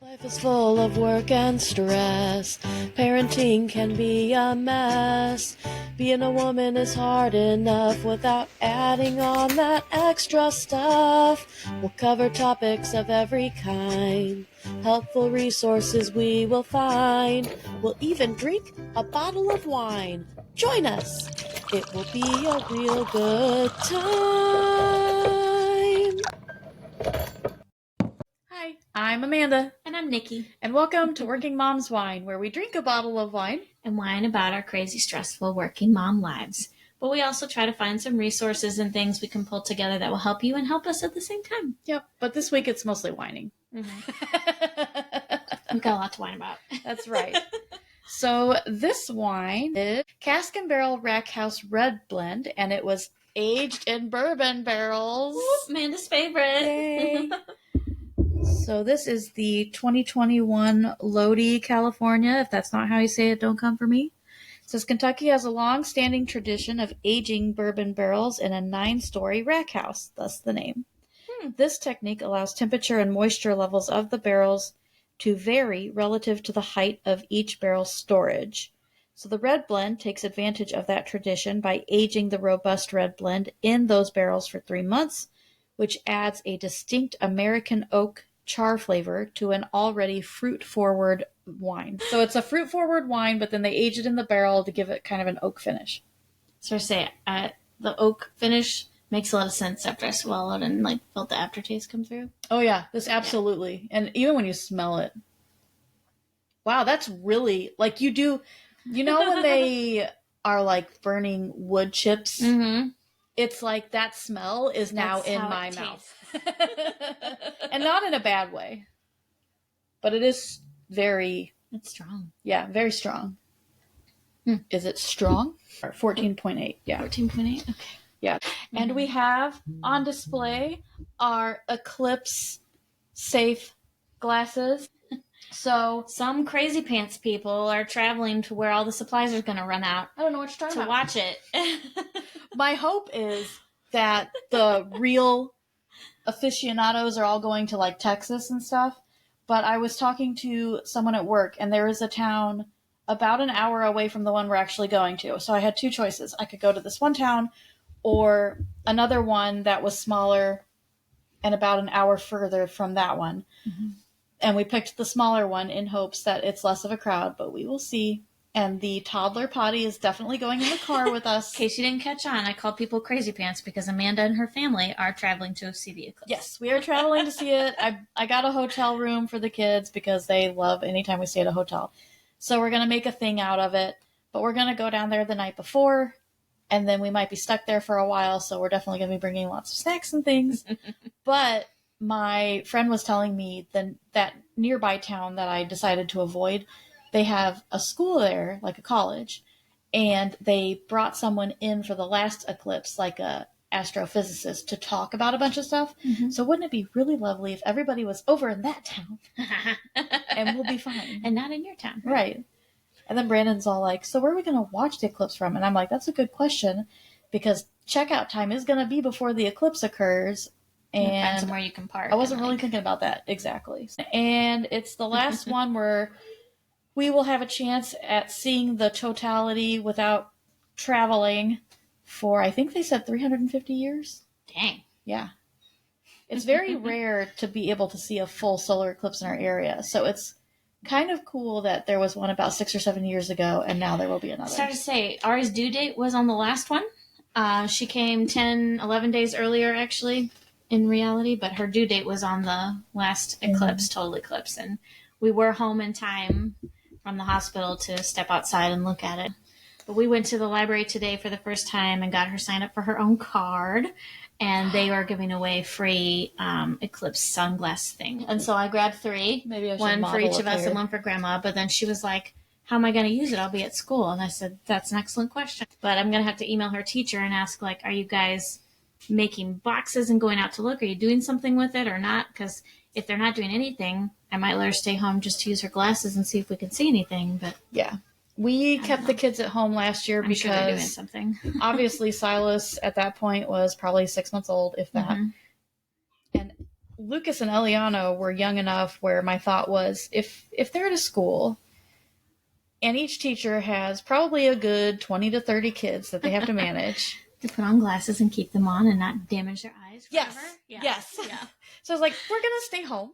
Life is full of work and stress. Parenting can be a mess. Being a woman is hard enough without adding on that extra stuff. We'll cover topics of every kind. Helpful resources we will find. We'll even drink a bottle of wine. Join us. It will be a real good time. Hi, I'm Amanda. And I'm Nikki. And welcome to Working Mom's Whine, where we drink a bottle of wine and whine about our crazy, stressful working mom lives. But we also try to find some resources and things we can pull together that will help you and help us at the same time. Yep, but this week it's mostly whining. Mm-hmm. We've got a lot to whine about. That's right. So this wine is Cask and Barrel Rack House Red Blend, and it was aged in bourbon barrels. Whoop, Amanda's favorite. Yay. So this is the 2021 Lodi, California. If that's not how you say it, don't come for me. It says Kentucky has a long-standing tradition of aging bourbon barrels in a 9-story rack house, thus the name. This technique allows temperature and moisture levels of the barrels to vary relative to the height of each barrel's storage. So the red blend takes advantage of that tradition by aging the robust red blend in those barrels for 3 months, which adds a distinct American oak char flavor to an already fruit-forward wine. So it's a fruit-forward wine, but then they age it in the barrel to give it kind of an oak finish. So I say the oak finish makes a lot of sense after I swallowed and felt the aftertaste come through. Oh yeah, this absolutely. Yeah. And even when you smell it. Wow, that's really you do, when they are burning wood chips. Mm-hmm. It's like that smell is now in my mouth. And not in a bad way. But it is very... It's strong. Yeah, very strong. Is it strong? 14.8, yeah. 14.8, okay. Yeah. And we have on display our Eclipse safe glasses. So some crazy pants people are traveling to where all the supplies are going to run out. I don't know what you're talking about. To watch it. My hope is that the real aficionados are all going to Texas and stuff. But I was talking to someone at work, and there is a town about an hour away from the one we're actually going to. So I had two choices. I could go to this one town or another one that was smaller and about an hour further from that one. Mm-hmm. And we picked the smaller one in hopes that it's less of a crowd, but we will see. And the toddler potty is definitely going in the car with us. In case you didn't catch on, I called people crazy pants because Amanda and her family are traveling to see the eclipse. Yes, we are traveling to see it. I got a hotel room for the kids because they love anytime we stay at a hotel. So we're going to make a thing out of it. But we're going to go down there the night before, and then we might be stuck there for a while. So we're definitely going to be bringing lots of snacks and things. But my friend was telling me that nearby town that I decided to avoid, they have a school there, like a college, and they brought someone in for the last eclipse, like a astrophysicist, to talk about a bunch of stuff. Mm-hmm. So wouldn't it be really lovely if everybody was over in that town and we'll be fine. And not in your town. Right. And then Brandon's all like, so where are we going to watch the eclipse from? And I'm like, that's a good question, because checkout time is going to be before the eclipse occurs. And find somewhere you can park. I wasn't really thinking about that exactly. And it's the last one where we will have a chance at seeing the totality without traveling for, I think they said 350 years. Dang. Yeah. It's very rare to be able to see a full solar eclipse in our area. So it's kind of cool that there was one about 6 or 7 years ago, and now there will be another. Sorry to say, Ari's due date was on the last one. She came 10, 11 days earlier, actually, in reality, but her due date was on the last eclipse, total eclipse, and we were home in time from the hospital to step outside and look at it. But we went to the library today for the first time and got her signed up for her own card, and they are giving away free eclipse sunglass thing. And so I grabbed 3, maybe I should one for each of us here. and one for Grandma. But then she was like, how am I going to use it? I'll be at school. And I said, that's an excellent question. But I'm going to have to email her teacher and ask, are you guys making boxes and going out to look? Are you doing something with it or not? Because if they're not doing anything, I might let her stay home just to use her glasses and see if we can see anything. But yeah, we kept the kids at home last year because they're doing something. Obviously Silas at that point was probably 6 months old, if that. Mm-hmm. And Lucas and Eliano were young enough where my thought was, if they're at a school and each teacher has probably a good 20 to 30 kids that they have to manage. To put on glasses and keep them on and not damage their eyes forever. Yes. Yeah. So I was like, we're going to stay home.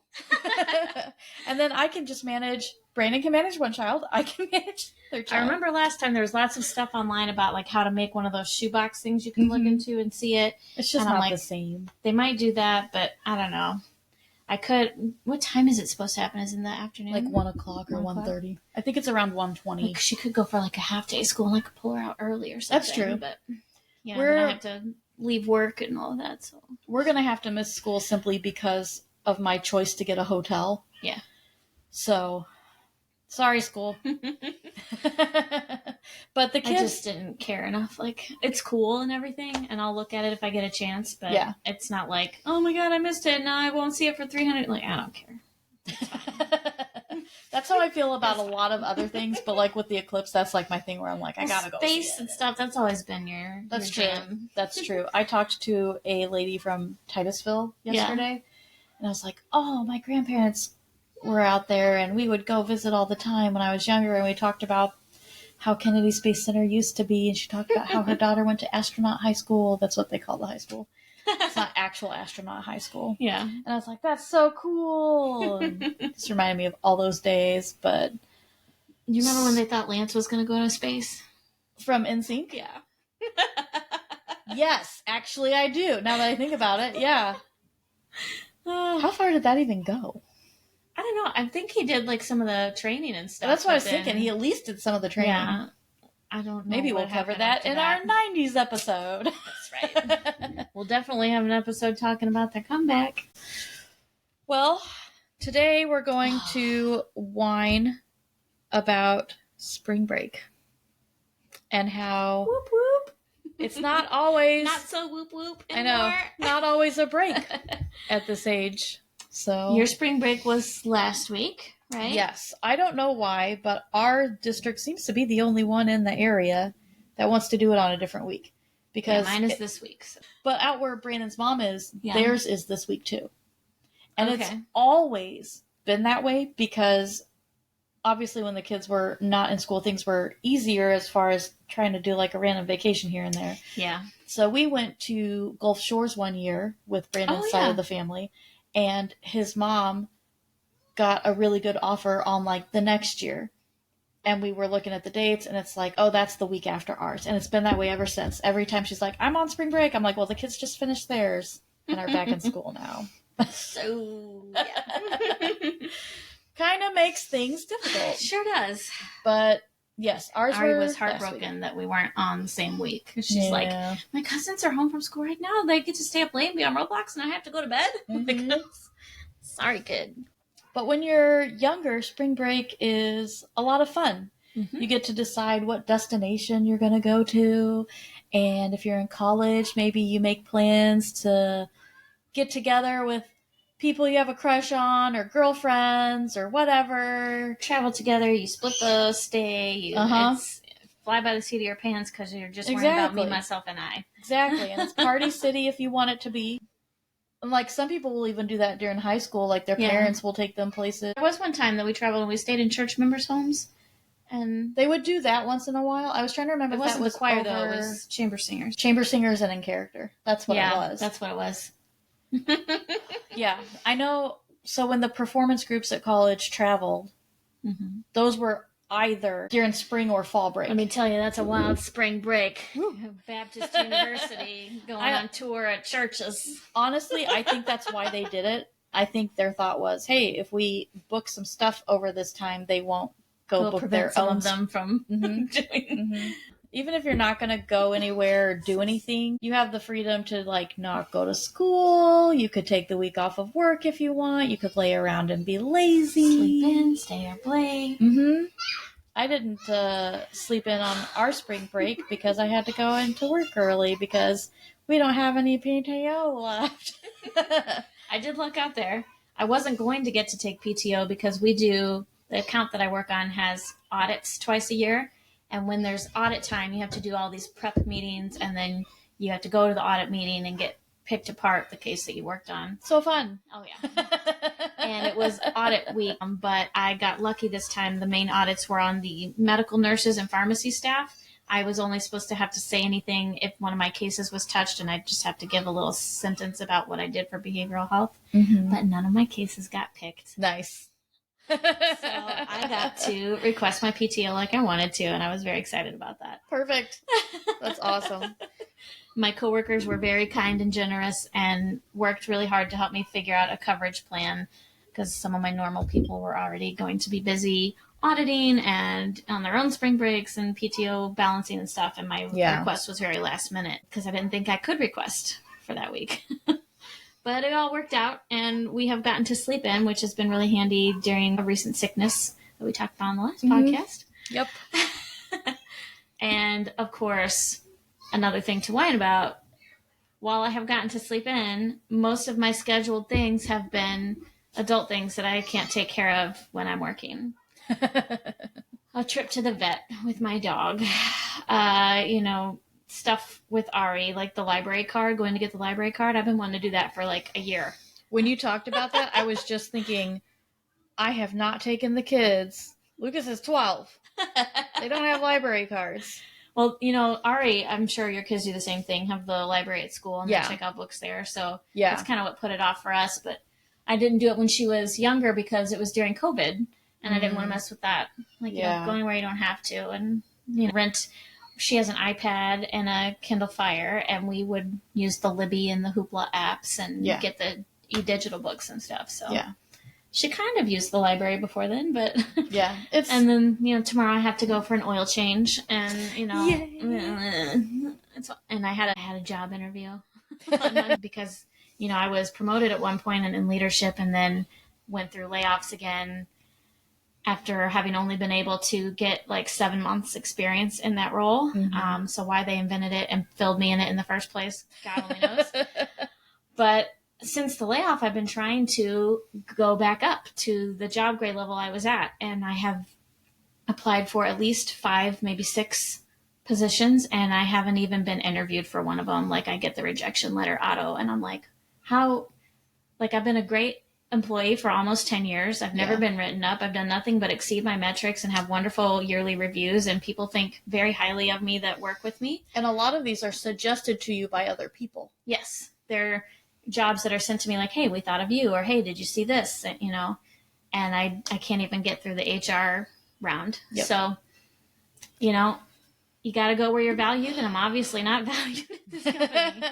And then I can just manage, Brandon can manage one child. I can manage their child. I remember last time there was lots of stuff online about like how to make one of those shoebox things you can look into and see it. It's just not the same. They might do that, but I don't know. What time is it supposed to happen? Is it in the afternoon? Like 1 o'clock or 1:30. I think it's around 1:20. Like she could go for like a half day school and I could pull her out early or something. That's true. But yeah, then I have to leave work and all of that. So we're going to have to miss school simply because of my choice to get a hotel. Yeah. So, sorry, school. But the kids... I just didn't care enough. Like, it's cool and everything, and I'll look at it if I get a chance, but it's not like, oh my god, I missed it, now I won't see it for 300. Like, I don't care. That's how I feel about a lot of other things, but like with the eclipse, that's like my thing where I'm like, I gotta go see it. Space and stuff, that's always been your jam. That's true. I talked to a lady from Titusville yesterday, and I was like, oh, my grandparents were out there, and we would go visit all the time when I was younger, and we talked about how Kennedy Space Center used to be, and she talked about how her daughter went to astronaut high school. That's what they call the high school. It's not actual astronaut high school. Yeah. And I was like, that's so cool. And this reminded me of all those days, but... You remember when they thought Lance was going to go to space? From NSYNC? Yeah. Yes, actually I do. Now that I think about it, yeah. How far did that even go? I don't know. I think he did like some of the training and stuff. That's what I was thinking. He at least did some of the training. Yeah. I don't know. Maybe we'll cover that in our 90s episode. That's right. We'll definitely have an episode talking about their comeback. Well, today we're going to whine about spring break and how whoop whoop. It's not always not so whoop whoop anymore. I know, not always a break at this age. So your spring break was last week, right? Yes. I don't know why, but our district seems to be the only one in the area that wants to do it on a different week. Because mine is this week. So. But out where Brandon's mom is, theirs is this week too. And it's always been that way because obviously when the kids were not in school, things were easier as far as trying to do like a random vacation here and there. Yeah. So we went to Gulf Shores one year with Brandon's side of the family, and his mom got a really good offer on like the next year. And we were looking at the dates, and it's like, oh, that's the week after ours. And it's been that way ever since. Every time she's like, I'm on spring break. I'm like, well, the kids just finished theirs and are back in school now. So, yeah. Kind of makes things difficult. Sure does. But, yes, ours was heartbroken that we weren't on the same week. She's like, my cousins are home from school right now. They get to stay up late and be on Roblox, and I have to go to bed. Mm-hmm. Sorry, kid. But when you're younger, spring break is a lot of fun. Mm-hmm. You get to decide what destination you're going to go to. And if you're in college, maybe you make plans to get together with people you have a crush on or girlfriends or whatever. Travel together. You split the stay. It's fly by the seat of your pants because you're just worrying about me, myself, and I. Exactly. And it's party city if you want it to be. Like, some people will even do that during high school. Like, their parents will take them places. There was one time that we traveled and we stayed in church members' homes. And they would do that once in a while. I was trying to remember if that was the choir, though. It was chamber singers. Chamber singers and in character. That's what it was. That's what it was. Yeah. I know. So when the performance groups at college traveled, those were either during spring or fall break. Let me tell you, that's a wild spring break. Baptist University going on tour at churches. Honestly, I think that's why they did it. I think their thought was, hey, if we book some stuff over this time, they won't go book their own. Of them from doing. Even if you're not going to go anywhere or do anything, you have the freedom to like not go to school. You could take the week off of work if you want. You could lay around and be lazy. Sleep in, stay up late. I didn't sleep in on our spring break because I had to go into work early because we don't have any PTO left. I did look out there. I wasn't going to get to take PTO because the account that I work on has audits twice a year. And when there's audit time, you have to do all these prep meetings, and then you have to go to the audit meeting and get picked apart the case that you worked on. So fun. Oh, yeah. And it was audit week, but I got lucky this time. The main audits were on the medical nurses and pharmacy staff. I was only supposed to have to say anything if one of my cases was touched, and I just have to give a little sentence about what I did for behavioral health. Mm-hmm. But none of my cases got picked. Nice. So I got to request my PTO like I wanted to, and I was very excited about that. Perfect. That's awesome. My coworkers were very kind and generous and worked really hard to help me figure out a coverage plan, because some of my normal people were already going to be busy auditing and on their own spring breaks and PTO balancing and stuff. And my request was very last minute because I didn't think I could request for that week. But it all worked out, and we have gotten to sleep in, which has been really handy during a recent sickness that we talked about on the last podcast. Yep. And of course, another thing to whine about, while I have gotten to sleep in, most of my scheduled things have been adult things that I can't take care of when I'm working. A trip to the vet with my dog, stuff with Ari, like the library card, going to get the library card. I've been wanting to do that for like a year. When you talked about that, I was just thinking, I have not taken the kids. Lucas is 12. They don't have library cards. Well, Ari, I'm sure your kids do the same thing, have the library at school and they check out books there. So that's kind of what put it off for us. But I didn't do it when she was younger because it was during COVID, and I didn't want to mess with that. Like, going where you don't have to, and, rent. She has an iPad and a Kindle Fire, and we would use the Libby and the Hoopla apps and get the e-digital books and stuff. So she kind of used the library before then, but and then, tomorrow I have to go for an oil change, and, and I had a job interview because, I was promoted at one point and in leadership, and then went through layoffs again after having only been able to get like 7 months experience in that role. Mm-hmm. So why they invented it and filled me in it in the first place, God only knows. But since the layoff, I've been trying to go back up to the job grade level I was at. And I have applied for at least 5, maybe 6 positions. And I haven't even been interviewed for one of them. Like, I get the rejection letter auto, and I'm like, I've been a great employee for almost 10 years. I've never been written up. I've done nothing but exceed my metrics and have wonderful yearly reviews, and people think very highly of me that work with me. And a lot of these are suggested to you by other people. Yes. They're jobs that are sent to me like, hey, we thought of you, or hey, did you see this? And, and I can't even get through the HR round. Yep. So, you got to go where you're valued, and I'm obviously not valued at this company.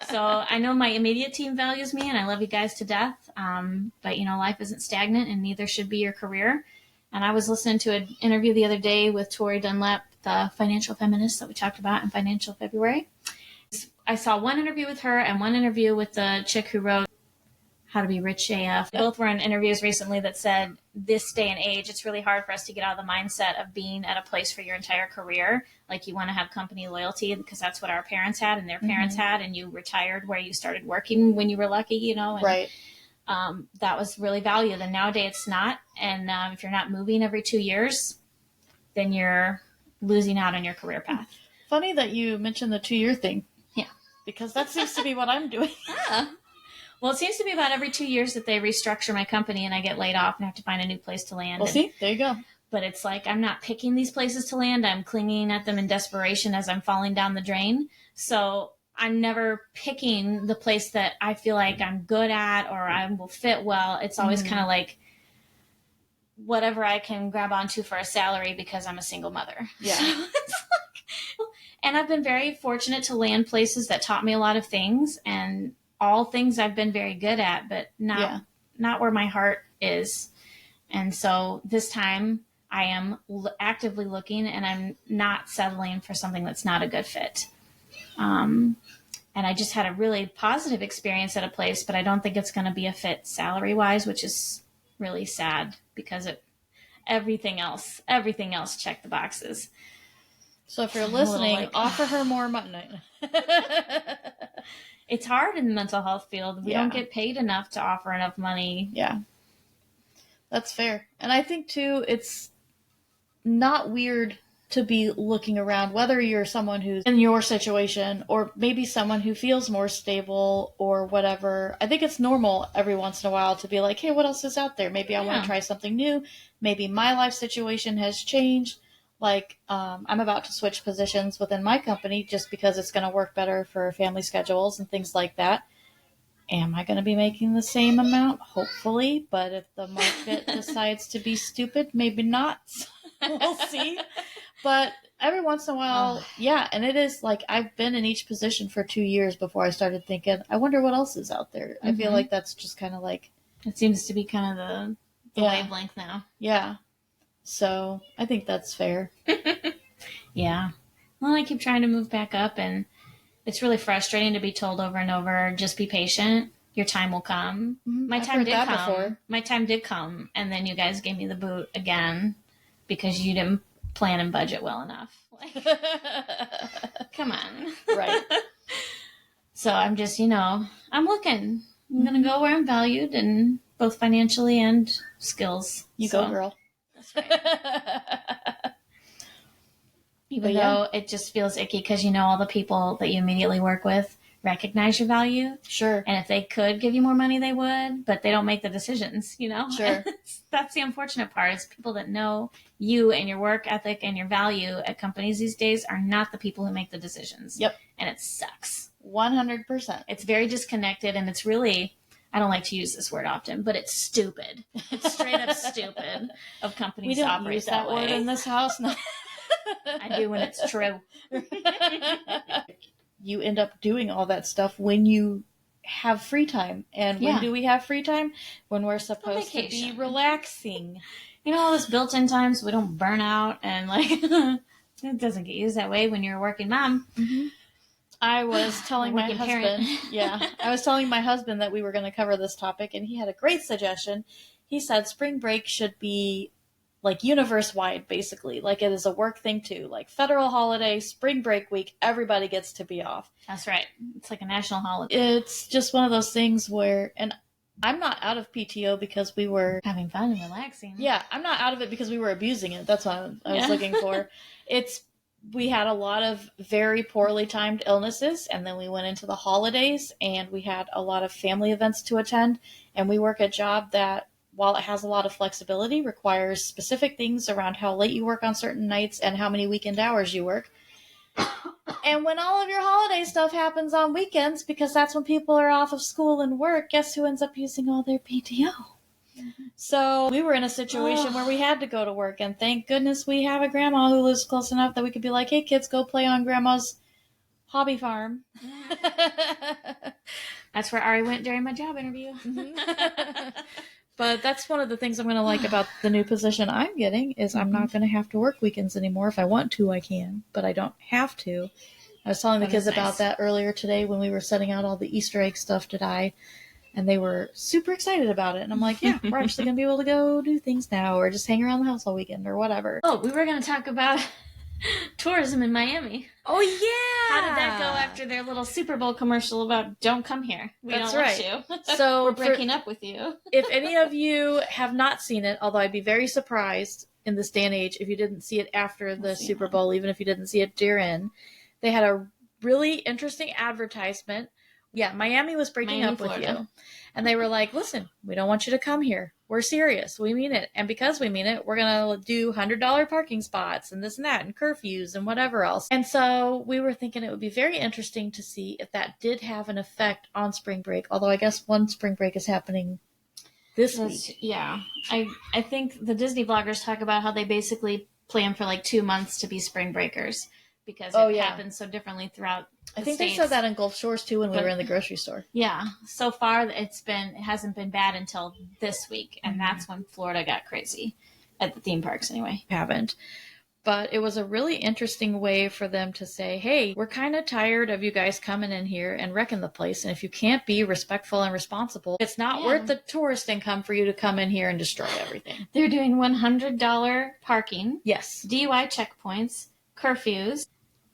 So I know my immediate team values me, and I love you guys to death. But, life isn't stagnant, and neither should be your career. And I was listening to an interview the other day with Tori Dunlap, the financial feminist that we talked about in Financial February. I saw one interview with her and one interview with the chick who wrote How to Be Rich AF. Both were in interviews recently that said, this day and age, it's really hard for us to get out of the mindset of being at a place for your entire career. Like, you want to have company loyalty because that's what our parents had and their parents had, and you retired where you started working when you were lucky, and, right. That was really valued. And nowadays it's not. And if you're not moving every 2 years, then you're losing out on your career path. Funny that you mentioned the 2-year thing. Yeah. Because that seems to be what I'm doing. Well, it seems to be about every 2 years that they restructure my company and I get laid off and have to find a new place to land. Well, see, there you go. But it's like, I'm not picking these places to land. I'm clinging at them in desperation as I'm falling down the drain. So I'm never picking the place that I feel like I'm good at or I will fit well. It's always kind of like whatever I can grab onto for a salary because I'm a single mother. Yeah. So and I've been very fortunate to land places that taught me a lot of things, and all things I've been very good at, but not where my heart is. And so this time I am actively looking, and I'm not settling for something that's not a good fit. And I just had a really positive experience at a place, but I don't think it's going to be a fit salary wise, which is really sad because everything else checked the boxes. So if you're listening, offer her more money. It's hard in the mental health field. We don't get paid enough to offer enough money. Yeah. That's fair. And I think, too, it's not weird to be looking around, whether you're someone who's in your situation or maybe someone who feels more stable or whatever. I think it's normal every once in a while to be like, hey, what else is out there? Maybe I want to try something new. Maybe my life situation has changed. Like, I'm about to switch positions within my company just because it's going to work better for family schedules and things like that. Am I going to be making the same amount? Hopefully. But if the market decides to be stupid, maybe not. We'll see. But every once in a while, yeah. And it is like I've been in each position for 2 years before I started thinking, I wonder what else is out there. I feel like that's just kind of like. It seems to be kind of the wavelength now. Yeah. So I think that's fair. Yeah. Well, I keep trying to move back up, and it's really frustrating to be told over and over, just be patient. Your time will come. My time did come. Before. My time did come, and then you guys gave me the boot again because you didn't plan and budget well enough. Like, come on. Right. So I'm just, I'm looking. I'm going to go where I'm valued, and both financially and skills. You go, girl. That's right. Even though it just feels icky because all the people that you immediately work with recognize your value. Sure. And if they could give you more money, they would, but they don't make the decisions, Sure. That's the unfortunate part, is people that know you and your work ethic and your value at companies these days are not the people who make the decisions. Yep. And it sucks. 100%. It's very disconnected, and it's really, I don't like to use this word often, but it's stupid. It's straight up stupid of companies to operate use that word in this house. No. I do when it's true. You end up doing all that stuff when you have free time. And when do we have free time? When we're supposed to be relaxing. All this built-in time so we don't burn out, and it doesn't get used that way when you're a working mom. Mm-hmm. I was telling my husband, I was telling my husband that we were going to cover this topic, and he had a great suggestion. He said spring break should be like universe-wide, basically. Like it is a work thing too. Like federal holiday, spring break week, everybody gets to be off. That's right. It's like a national holiday. It's just one of those things where, and I'm not out of PTO because we were having fun and relaxing. Yeah, I'm not out of it because we were abusing it. That's what I was looking for. We had a lot of very poorly timed illnesses, and then we went into the holidays, and we had a lot of family events to attend, and we work a job that, while it has a lot of flexibility, requires specific things around how late you work on certain nights and how many weekend hours you work. And when all of your holiday stuff happens on weekends, because that's when people are off of school and work, guess who ends up using all their PTO? Mm-hmm. So we were in a situation where we had to go to work, and thank goodness we have a grandma who lives close enough that we could be like, hey kids, go play on grandma's hobby farm. That's where Ari went during my job interview. Mm-hmm. But that's one of the things I'm going to like about the new position I'm getting is I'm not going to have to work weekends anymore. If I want to, I can, but I don't have to. I was telling the kids about that earlier today when we were setting out all the Easter egg stuff to dye, and they were super excited about it. And I'm like, yeah, we're actually going to be able to go do things now or just hang around the house all weekend or whatever. Oh, we were going to talk about tourism in Miami. Oh, yeah. How did that go after their little Super Bowl commercial about don't come here? We don't want you. So we're breaking up with you. If any of you have not seen it, although I'd be very surprised in this day and age if you didn't see it after the Super Bowl, even if you didn't see it during, they had a really interesting advertisement. Yeah, Miami was breaking up with you. And they were like, listen, we don't want you to come here. We're serious. We mean it. And because we mean it, we're going to do $100 parking spots and this and that and curfews and whatever else. And so we were thinking it would be very interesting to see if that did have an effect on spring break. Although I guess one spring break is happening this week. Yeah. I think the Disney vloggers talk about how they basically plan for like 2 months to be spring breakers because it happens so differently throughout I think they said that in Gulf Shores too when we were in the grocery store. Yeah. So far it hasn't been bad until this week, and that's when Florida got crazy at the theme parks anyway. Haven't. But it was a really interesting way for them to say, hey, we're kind of tired of you guys coming in here and wrecking the place, and if you can't be respectful and responsible, it's not worth the tourist income for you to come in here and destroy everything. They're doing $100 parking. Yes. DUI checkpoints, curfews,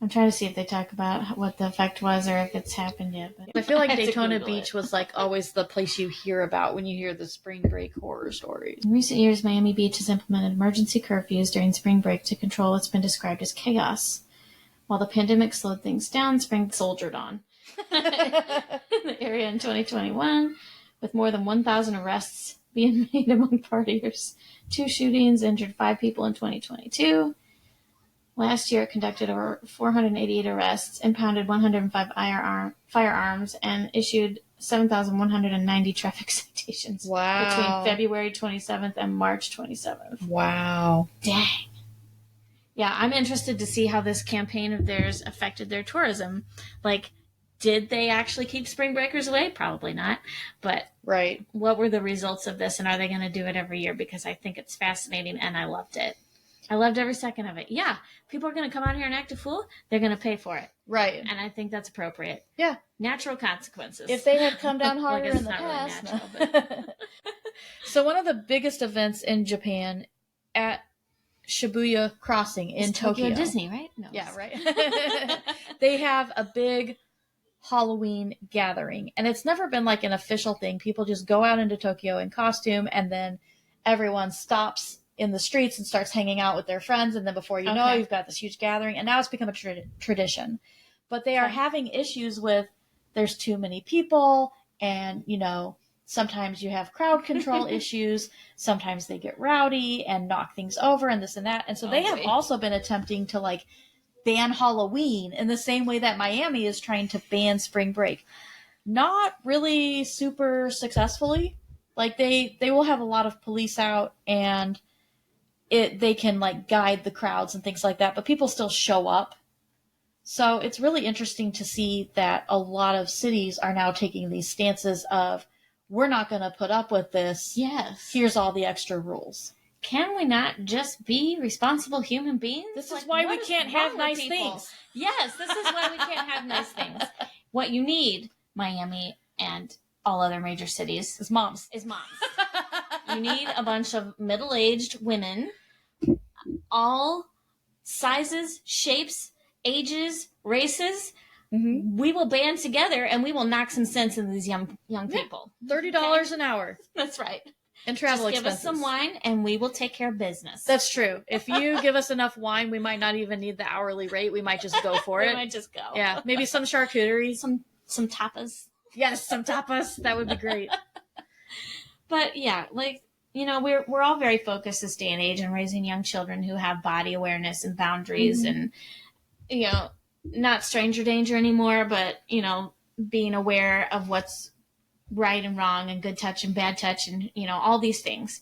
I'm trying to see if they talk about what the effect was or if it's happened yet. But I feel like have to Daytona Google Beach it. was like always the place you hear about when you hear the spring break horror stories. In recent years, Miami Beach has implemented emergency curfews during spring break to control what's been described as chaos. While the pandemic slowed things down, spring soldiered on in the area in 2021, with more than 1,000 arrests being made among partiers. 2 shootings injured 5 people in 2022. Last year, it conducted over 488 arrests, impounded 105 firearms, and issued 7,190 traffic citations between February 27th and March 27th. Wow. Dang. Yeah, I'm interested to see how this campaign of theirs affected their tourism. Like, did they actually keep spring breakers away? Probably not. But right. What were the results of this, and are they going to do it every year? Because I think it's fascinating, and I loved it. I loved every second of it. Yeah, people are going to come out here and act a fool. They're going to pay for it. Right. And I think that's appropriate. Yeah. Natural consequences. If they had come down harder well, in the past. Really natural, but... So one of the biggest events in Japan at Shibuya Crossing in Tokyo. Disney, right? No. Yeah, right. They have a big Halloween gathering, and it's never been like an official thing. People just go out into Tokyo in costume, and then everyone stops in the streets and starts hanging out with their friends, and then before you know, you've got this huge gathering, and now it's become a tradition. But they are having issues with there's too many people, and sometimes you have crowd control issues. Sometimes they get rowdy and knock things over and this and that. And so they have also been attempting to like ban Halloween in the same way that Miami is trying to ban spring break. Not really super successfully. Like they will have a lot of police out and they can like guide the crowds and things like that, but people still show up. So it's really interesting to see that a lot of cities are now taking these stances of, we're not going to put up with this. Yes. Here's all the extra rules. Can we not just be responsible human beings? This is why we can't have nice things. Yes, this is why we can't have nice things. What you need, Miami and all other major cities, is moms. You need a bunch of middle-aged women, all sizes, shapes, ages, races. Mm-hmm. We will band together and we will knock some sense into these young people. $30 an hour. That's right. And travel Just expenses. Give us some wine and we will take care of business. That's true. If you give us enough wine, we might not even need the hourly rate. We might just go for it. We might just go. Yeah. Maybe some charcuterie. Some tapas. Yes, some tapas. That would be great. But yeah, like, we're all very focused this day and age on raising young children who have body awareness and boundaries and, not stranger danger anymore, but, being aware of what's right and wrong and good touch and bad touch and, all these things.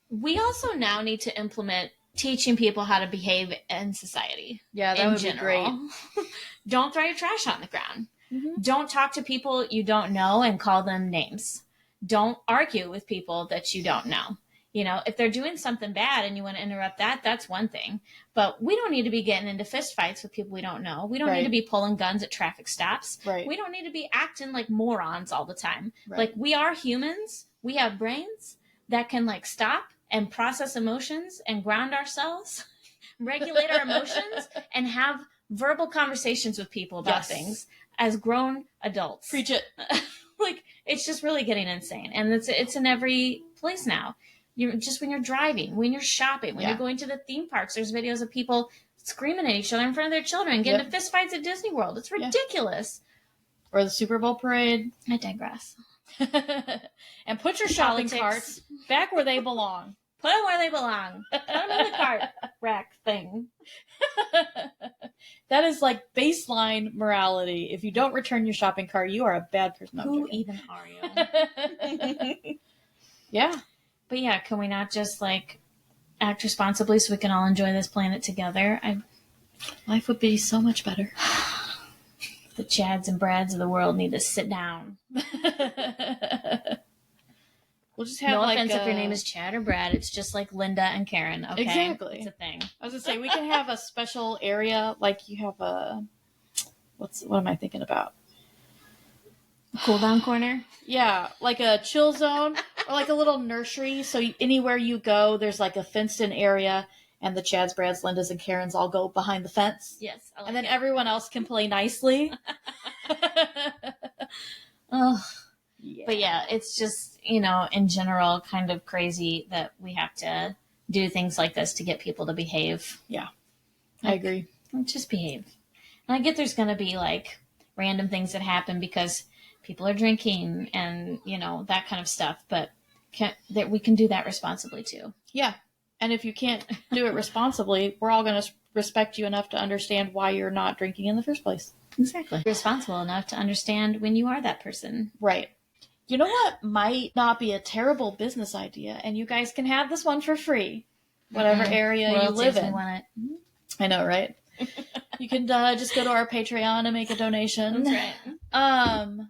We also now need to implement teaching people how to behave in society. Yeah, that would be great. Don't throw your trash on the ground. Mm-hmm. Don't talk to people you don't know and call them names. Don't argue with people that you don't know. If they're doing something bad and you want to interrupt that, that's one thing. But we don't need to be getting into fist fights with people we don't know. We don't need to be pulling guns at traffic stops. Right. We don't need to be acting like morons all the time. Right. Like, we are humans. We have brains that can like stop and process emotions and ground ourselves, regulate our emotions, and have verbal conversations with people about things as grown adults. Preach it. Like, it's just really getting insane. And it's in every place now. Just when you're driving, when you're shopping, when you're going to the theme parks, there's videos of people screaming at each other in front of their children, getting into fist fights at Disney World. It's ridiculous. Or the Super Bowl parade. I digress. And put your shopping carts back where they belong. Put them where they belong. Put them in the cart rack thing. That is like baseline morality. If you don't return your shopping cart, you are a bad person. Who even are you? Yeah. But yeah, can we not just like act responsibly so we can all enjoy this planet together? Life would be so much better. The Chads and Brads of the world need to sit down. We'll just have no offense if your name is Chad or Brad. It's just like Linda and Karen. Okay, exactly. It's a thing. I was gonna say we can have a special area, like you have a. What am I thinking about? Cool down corner. Yeah, like a chill zone or like a little nursery. So anywhere you go, there's like a fenced in area, and the Chads, Brads, Lindas, and Karens all go behind the fence. Yes. I like And then it. everyone else can play nicely. Oh. Yeah. But yeah, it's just, in general, kind of crazy that we have to do things like this to get people to behave. Yeah. I agree. Just behave. And I get there's going to be like random things that happen because people are drinking and, that kind of stuff. But that we can do that responsibly too. Yeah. And if you can't do it responsibly, we're all going to respect you enough to understand why you're not drinking in the first place. Exactly. Responsible enough to understand when you are that person. Right. You know what might not be a terrible business idea, and you guys can have this one for free, whatever area you live in. Want it. I know, right? You can just go to our Patreon and make a donation. That's right.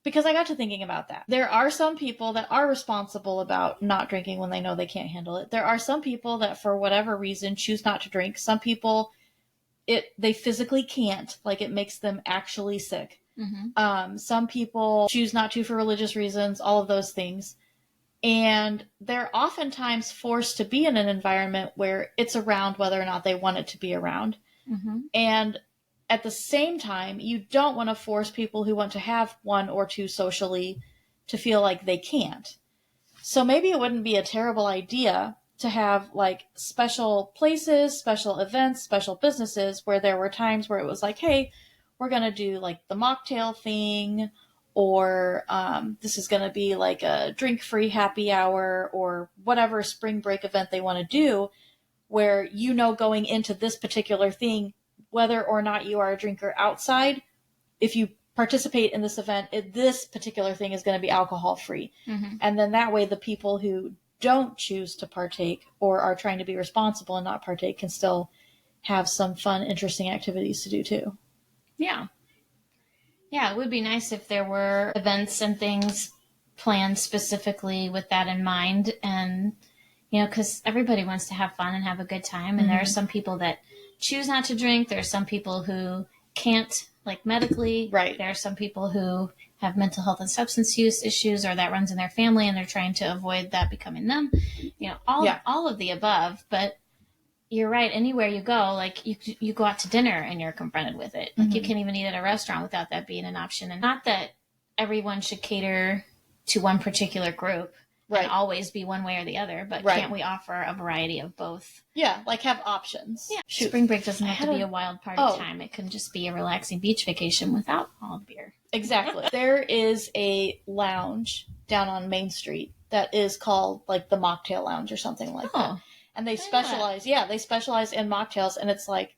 Because I got to thinking about that. There are some people that are responsible about not drinking when they know they can't handle it. There are some people that, for whatever reason, choose not to drink. Some people, they physically can't. Like, it makes them actually sick. Mm-hmm. Some people choose not to for religious reasons, all of those things. And they're oftentimes forced to be in an environment where it's around whether or not they want it to be around. Mm-hmm. And at the same time, you don't want to force people who want to have one or two socially to feel like they can't. So maybe it wouldn't be a terrible idea to have like special places, special events, special businesses where there were times where it was like, hey, we're going to do like the mocktail thing, or this is going to be like a drink-free happy hour, or whatever spring break event they want to do, where going into this particular thing, whether or not you are a drinker outside, if you participate in this event, this particular thing is going to be alcohol-free. Mm-hmm. And then that way the people who don't choose to partake or are trying to be responsible and not partake can still have some fun, interesting activities to do too. Yeah. Yeah, it would be nice if there were events and things planned specifically with that in mind. And, because everybody wants to have fun and have a good time. And there are some people that choose not to drink. There are some people who can't, like medically. Right. There are some people who have mental health and substance use issues, or that runs in their family and they're trying to avoid that becoming them. All of the above. But you're right. Anywhere you go, like you go out to dinner and you're confronted with it. Like you can't even eat at a restaurant without that being an option. And not that everyone should cater to one particular group and always be one way or the other, but can't we offer a variety of both? Yeah, like have options. Yeah. Spring break doesn't have to be a wild party time. It can just be a relaxing beach vacation without all the beer. Exactly. There is a lounge down on Main Street that is called like the Mocktail Lounge or something like that. And they specialize in mocktails, and it's like,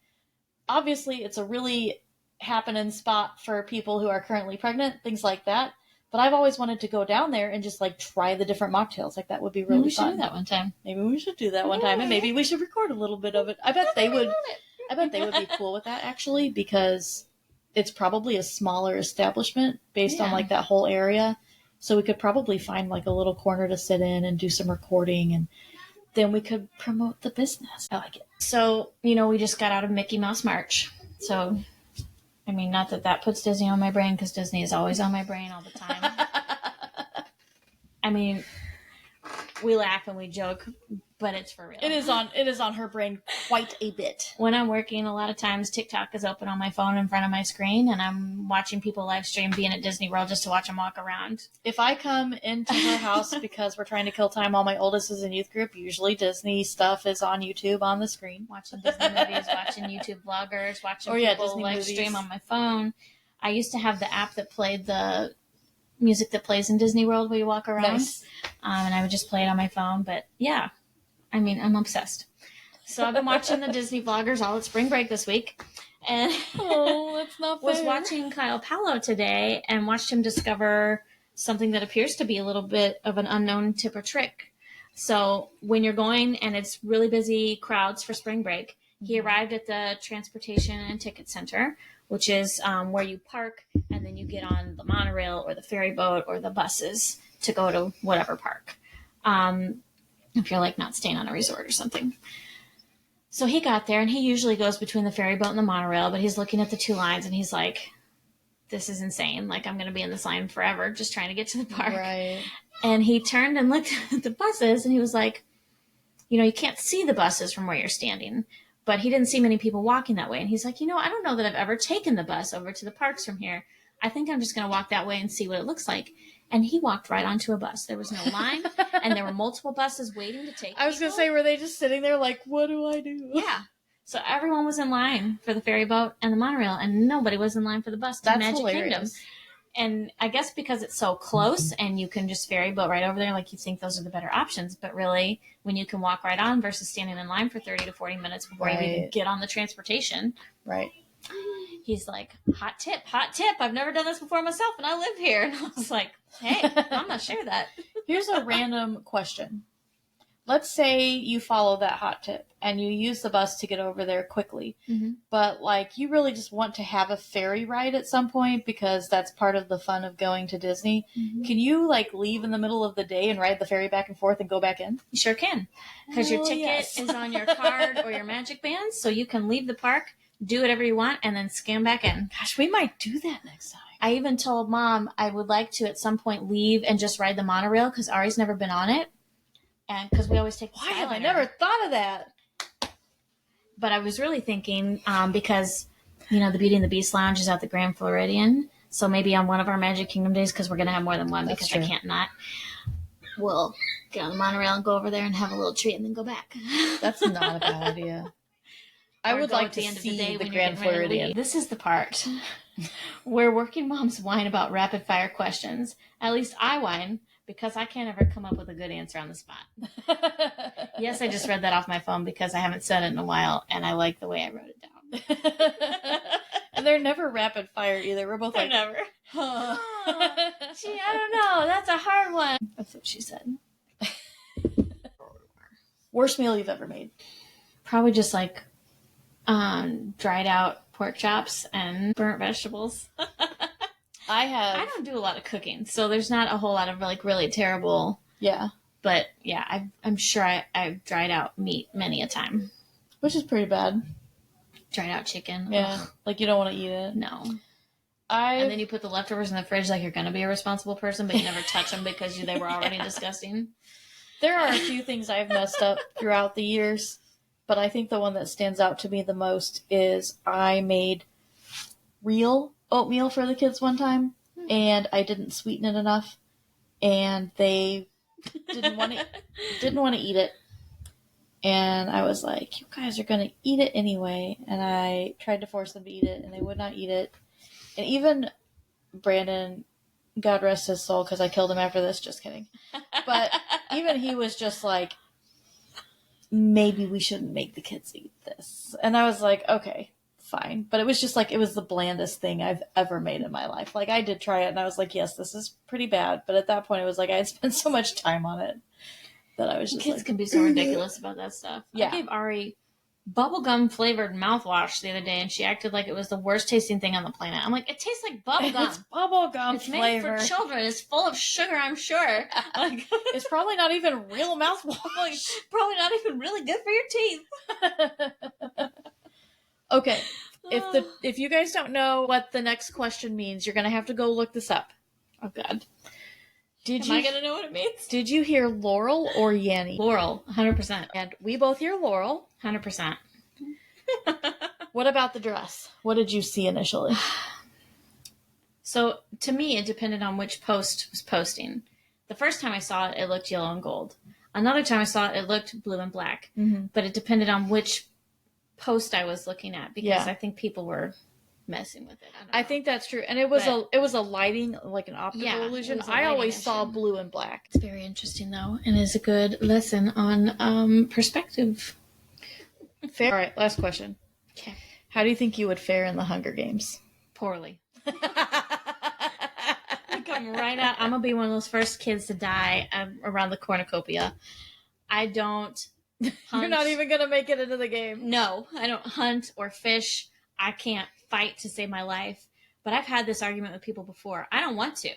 obviously it's a really happening spot for people who are currently pregnant, things like that. But I've always wanted to go down there and just like try the different mocktails. Like that would be really fun. We should do that one time. Maybe we should do that one time, and maybe we should record a little bit of it. I bet they would be cool with that, actually, because it's probably a smaller establishment based on like that whole area. So we could probably find like a little corner to sit in and do some recording, and then we could promote the business. I like it. So, we just got out of Mickey Mouse March. So, I mean, not that puts Disney on my brain, because Disney is always on my brain all the time. I mean, we laugh and we joke, but it's for real. It is on her brain quite a bit. When I'm working, a lot of times TikTok is open on my phone in front of my screen, and I'm watching people live stream being at Disney World just to watch them walk around. If I come into her house because we're trying to kill time, all my oldest is in youth group. Usually Disney stuff is on YouTube on the screen. Watching Disney movies, watching YouTube vloggers, watching people Disney live movies. stream on my phone. I used to have the app that played the music that plays in Disney World where you walk around. Nice. And I would just play it on my phone. But yeah, I mean, I'm obsessed. So I've been watching the Disney vloggers all at spring break this week. And that's not fair. Was watching Kyle Palo today and watched him discover something that appears to be a little bit of an unknown tip or trick. So when you're going and it's really busy crowds for spring break, he arrived at the Transportation and Ticket Center, which is where you park and then you get on the monorail or the ferry boat or the buses to go to whatever park. If you're like not staying on a resort or something. So he got there, and he usually goes between the ferry boat and the monorail, but he's looking at the two lines and he's like, this is insane. Like, I'm going to be in this line forever just trying to get to the park. Right. And he turned and looked at the buses and he was like, you can't see the buses from where you're standing. But he didn't see many people walking that way. And he's like, I don't know that I've ever taken the bus over to the parks from here. I think I'm just going to walk that way and see what it looks like. And he walked right onto a bus. There was no line, and there were multiple buses waiting to take I was going to say, were they just sitting there like, what do I do? Yeah. So everyone was in line for the ferry boat and the monorail, and nobody was in line for the bus to That's Magic hilarious. Kingdom. And I guess because it's so close and you can just ferry boat right over there, like you think those are the better options. But really, when you can walk right on versus standing in line for 30 to 40 minutes before you even get on the transportation. Right. He's like, hot tip. I've never done this before myself, and I live here. And I was like, hey, I'm going to share that. Here's a random question. Let's say you follow that hot tip and you use the bus to get over there quickly. Mm-hmm. But like you really just want to have a ferry ride at some point because that's part of the fun of going to Disney. Mm-hmm. Can you like leave in the middle of the day and ride the ferry back and forth and go back in? You sure can. Because your ticket is on your card or your Magic Band, so you can leave the park, do whatever you want, and then scan back in. Gosh, we might do that next time. I even told Mom I would like to at some point leave and just ride the monorail because Ari's never been on it. And because we always take the Why have I never thought of that? But I was really thinking because, the Beauty and the Beast Lounge is at the Grand Floridian. So maybe on one of our Magic Kingdom days, because we're going to have more than one because I can't not, we'll get on the monorail and go over there and have a little treat and then go back. That's not a bad idea. I would like to see the Grand Floridian. This is the part where working moms whine about rapid fire questions. At least I whine. Because I can't ever come up with a good answer on the spot. Yes, I just read that off my phone because I haven't said it in a while, and I like the way I wrote it down. And they're never rapid fire either. We're both like, never. Gee, I don't know. That's a hard one. That's what she said. Worst meal you've ever made? Probably just like dried out pork chops and burnt vegetables. I don't do a lot of cooking, so there's not a whole lot of like really terrible. Yeah. But yeah, I'm sure I've dried out meat many a time. Which is pretty bad. Dried out chicken. Yeah. Ugh. Like you don't want to eat it. No. And then you put the leftovers in the fridge like you're going to be a responsible person, but you never touch them because they were already disgusting. There are a few things I've messed up throughout the years, but I think the one that stands out to me the most is I made real oatmeal for the kids one time, and I didn't sweeten it enough, and they didn't want to eat it. And I was like, you guys are going to eat it anyway. And I tried to force them to eat it, and they would not eat it. And even Brandon, God rest his soul, because I killed him after this. Just kidding. But even he was just like, maybe we shouldn't make the kids eat this. And I was like, okay, fine. But it was just like, it was the blandest thing I've ever made in my life. Like, I did try it, and I was like, yes, this is pretty bad. But at that point, it was like I had spent so much time on it that I was just kids like, can be so ridiculous about that stuff. Yeah. I gave Ari bubblegum flavored mouthwash the other day, and she acted like it was the worst tasting thing on the planet. I'm like, it tastes like bubblegum. It's bubblegum flavor. It's made for children. It's full of sugar, I'm sure. Like, it's probably not even real mouthwash. Probably not even really good for your teeth. Okay. If you guys don't know what the next question means, you're gonna have to go look this up. Oh God. Am I going to know what it means? Did you hear Laurel or Yanny? Laurel, 100%. And we both hear Laurel. 100%. What about the dress? What did you see initially? So, to me, it depended on which post was posting. The first time I saw it, it looked yellow and gold. Another time I saw it, it looked blue and black. Mm-hmm. But it depended on which post I was looking at, because I think people were messing with it. I think that's true. And it was a lighting, like an optical illusion. I always saw blue and black. It's very interesting though, and is a good lesson on perspective. Fair. All right, last question. Okay. How do you think you would fare in the Hunger Games? Poorly. I come right out. I'm gonna be one of those first kids to die around the cornucopia. I don't hunt. You're not even gonna make it into the game. No, I don't hunt or fish. I can't fight to save my life. But I've had this argument with people before. I don't want to.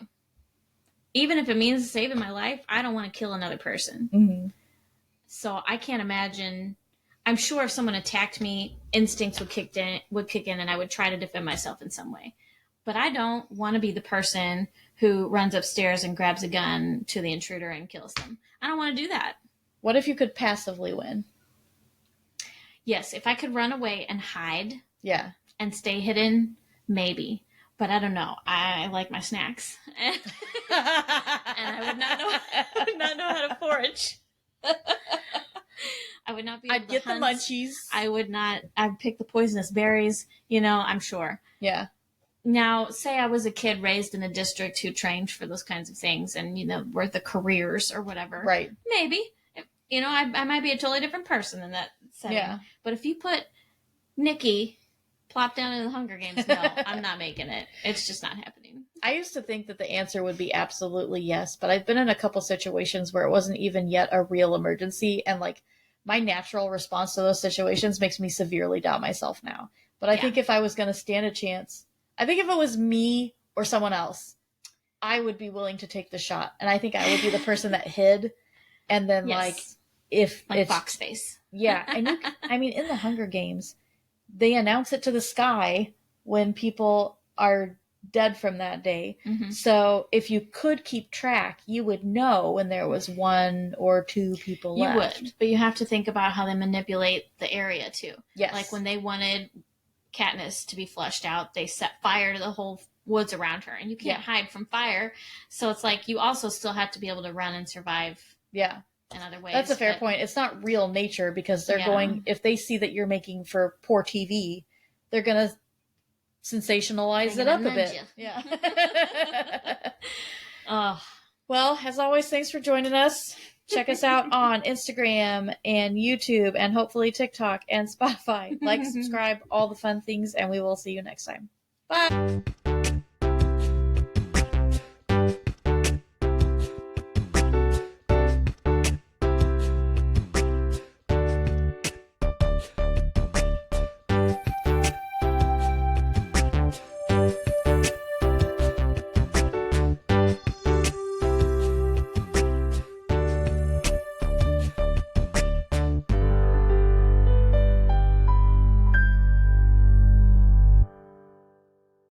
Even if it means saving my life, I don't want to kill another person. Mm-hmm. So I can't imagine. I'm sure if someone attacked me, instincts would kick in, and I would try to defend myself in some way. But I don't want to be the person who runs upstairs and grabs a gun to the intruder and kills them. I don't want to do that. What if you could passively win? Yes, if I could run away and hide Yeah. and stay hidden, maybe. But I don't know. I like my snacks, and I would not know how to forage. I would not be able I'd to get hunt. the munchies. I would not. I'd pick the poisonous berries. I'm sure. Yeah. Now, say I was a kid raised in a district who trained for those kinds of things, and were the careers or whatever. Right. Maybe. I might be a totally different person in that setting. Yeah. But if you put Nikki plop down in the Hunger Games, no, I'm not making it. It's just not happening. I used to think that the answer would be absolutely yes, but I've been in a couple situations where it wasn't even yet a real emergency, and like my natural response to those situations makes me severely doubt myself now. But I think if I was going to stand a chance, I think if it was me or someone else, I would be willing to take the shot, and I think I would be the person that hid, and then if like it's Fox face. Yeah, and in the Hunger Games, they announce it to the sky when people are dead from that day. Mm-hmm. So if you could keep track, you would know when there was 1 or 2 people left. You would, but you have to think about how they manipulate the area too. Yes. Like when they wanted Katniss to be flushed out, they set fire to the whole woods around her, and you can't hide from fire. So it's like you also still have to be able to run and survive. Yeah. In other ways. That's a fair point. It's not real nature because they're going, if they see that you're making for poor TV, they're going to sensationalize it up a bit. Yeah. Well, as always, thanks for joining us. Check us out on Instagram and YouTube and hopefully TikTok and Spotify. Like, subscribe, all the fun things, and we will see you next time. Bye.